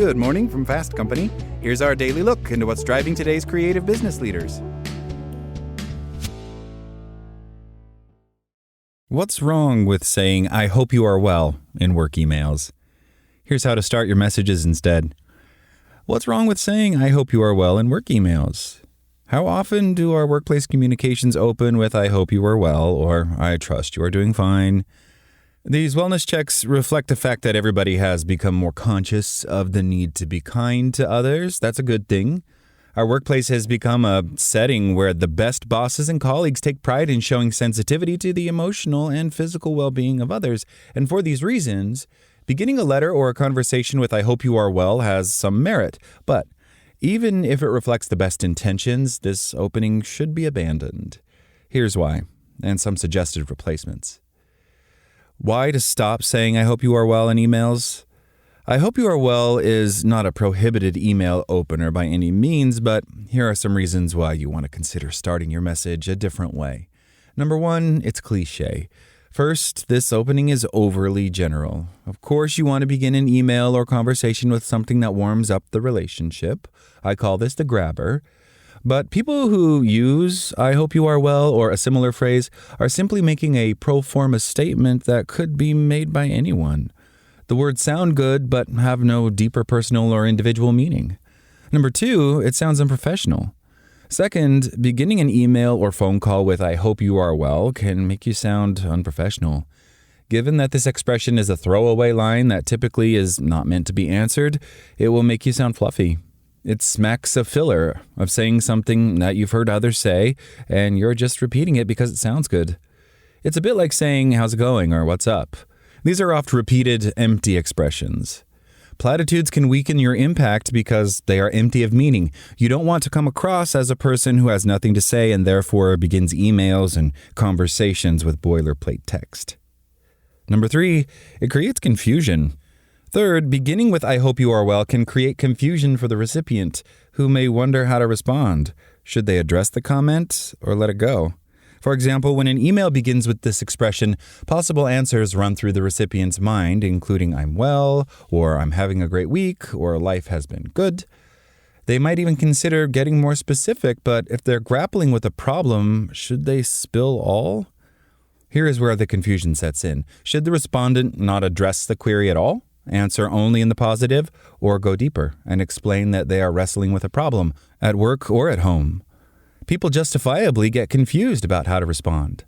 Good morning from Fast Company. Here's our daily look into what's driving today's creative business leaders. What's wrong with saying, "I hope you are well," in work emails? Here's how to start your messages instead. What's wrong with saying, "I hope you are well," in work emails? How often do our workplace communications open with, "I hope you are well," or "I trust you are doing fine"? These wellness checks reflect the fact that everybody has become more conscious of the need to be kind to others. That's a good thing. Our workplace has become a setting where the best bosses and colleagues take pride in showing sensitivity to the emotional and physical well-being of others. And for these reasons, beginning a letter or a conversation with "I hope you are well" has some merit. But even if it reflects the best intentions, this opening should be abandoned. Here's why, and some suggested replacements. Why to stop saying "I hope you are well" in emails? "I hope you are well" is not a prohibited email opener by any means, but here are some reasons why you want to consider starting your message a different way. Number one, it's cliche. First, this opening is overly general. Of course, you want to begin an email or conversation with something that warms up the relationship. I call this the grabber. But people who use "I hope you are well" or a similar phrase are simply making a pro forma statement that could be made by anyone. The words sound good, but have no deeper personal or individual meaning. Number two, it sounds unprofessional. Second, beginning an email or phone call with "I hope you are well" can make you sound unprofessional. Given that this expression is a throwaway line that typically is not meant to be answered, it will make you sound fluffy. It smacks of filler, of saying something that you've heard others say, and you're just repeating it because it sounds good. It's a bit like saying "how's it going" or "what's up." These are oft repeated, empty expressions. Platitudes can weaken your impact because they are empty of meaning. You don't want to come across as a person who has nothing to say and therefore begins emails and conversations with boilerplate text. Number three, it creates confusion. Third, beginning with "I hope you are well" can create confusion for the recipient, who may wonder how to respond. Should they address the comment or let it go? For example, when an email begins with this expression, possible answers run through the recipient's mind, including "I'm well," or "I'm having a great week," or "life has been good." They might even consider getting more specific, but if they're grappling with a problem, should they spill all? Here is where the confusion sets in. Should the respondent not address the query at all? Answer only in the positive, or go deeper and explain that they are wrestling with a problem at work or at home? People justifiably get confused about how to respond.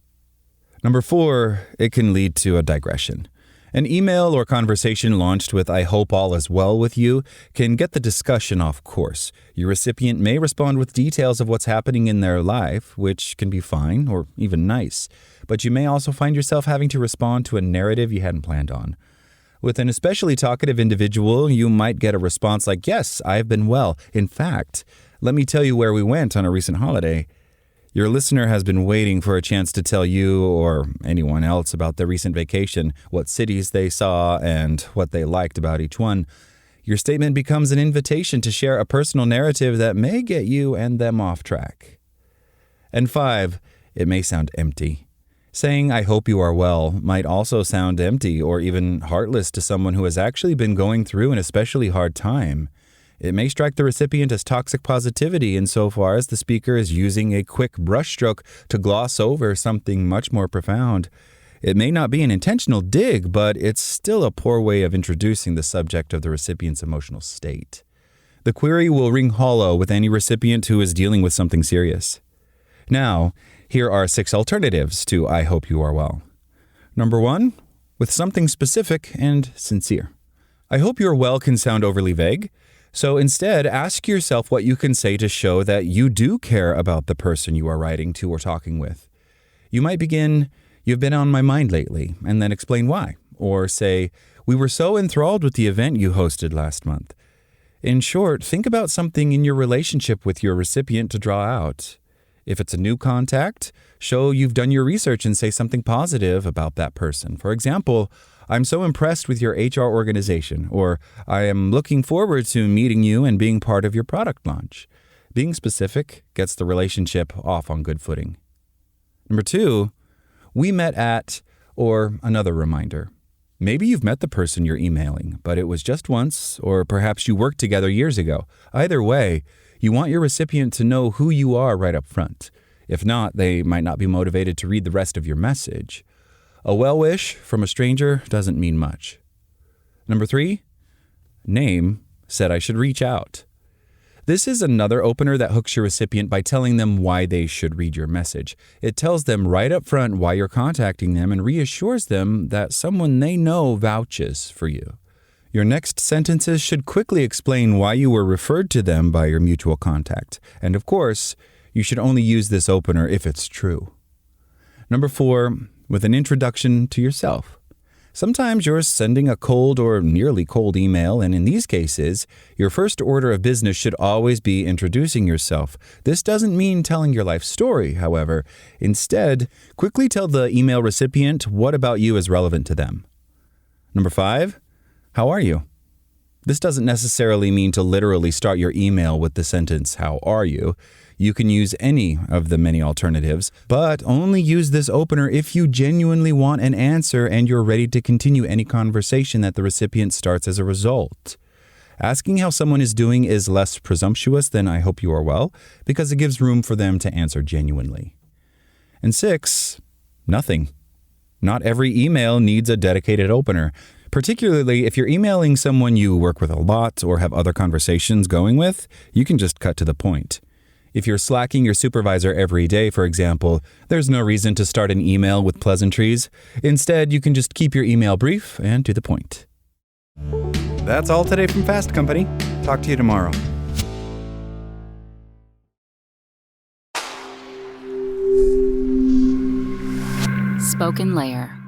Number four, it can lead to a digression. An email or conversation launched with "I hope all is well with you" can get the discussion off course. Your recipient may respond with details of what's happening in their life, which can be fine or even nice, but you may also find yourself having to respond to a narrative you hadn't planned on. With an especially talkative individual, you might get a response like, "Yes, I've been well. In fact, let me tell you where we went on a recent holiday." Your listener has been waiting for a chance to tell you or anyone else about their recent vacation, what cities they saw, and what they liked about each one. Your statement becomes an invitation to share a personal narrative that may get you and them off track. And five, it may sound empty. Saying "I hope you are well" might also sound empty or even heartless to someone who has actually been going through an especially hard time. It may strike the recipient as toxic positivity insofar as the speaker is using a quick brushstroke to gloss over something much more profound. It may not be an intentional dig, but it's still a poor way of introducing the subject of the recipient's emotional state. The query will ring hollow with any recipient who is dealing with something serious. Now, here are 6 alternatives to "I hope you are well." Number one, with something specific and sincere. "I hope you're well" can sound overly vague. So instead, ask yourself what you can say to show that you do care about the person you are writing to or talking with. You might begin, "You've been on my mind lately," and then explain why. Or say, "We were so enthralled with the event you hosted last month." In short, think about something in your relationship with your recipient to draw out. If it's a new contact, show you've done your research and say something positive about that person. For example, "I'm so impressed with your HR organization," or "I am looking forward to meeting you and being part of your product launch." Being specific gets the relationship off on good footing. Number two, "We met at," or another reminder. Maybe you've met the person you're emailing, but it was just once, or perhaps you worked together years ago. Either way, you want your recipient to know who you are right up front. If not, they might not be motivated to read the rest of your message. A well wish from a stranger doesn't mean much. Number 3, name said I should reach out. This is another opener that hooks your recipient by telling them why they should read your message. It tells them right up front why you're contacting them and reassures them that someone they know vouches for you. Your next sentences should quickly explain why you were referred to them by your mutual contact. And of course, you should only use this opener if it's true. Number 4, with an introduction to yourself. Sometimes you're sending a cold or nearly cold email, and in these cases, your first order of business should always be introducing yourself. This doesn't mean telling your life story, however. Instead, quickly tell the email recipient what about you is relevant to them. Number 5, how are you? This doesn't necessarily mean to literally start your email with the sentence, how are you? You can use any of the many alternatives, but only use this opener if you genuinely want an answer and you're ready to continue any conversation that the recipient starts as a result. Asking how someone is doing is less presumptuous than I hope you are well, because it gives room for them to answer genuinely. And 6, nothing. Not every email needs a dedicated opener. Particularly if you're emailing someone you work with a lot or have other conversations going with, you can just cut to the point. If you're slacking your supervisor every day, for example, there's no reason to start an email with pleasantries. Instead, you can just keep your email brief and to the point. That's all today from Fast Company. Talk to you tomorrow. Spoken Layer.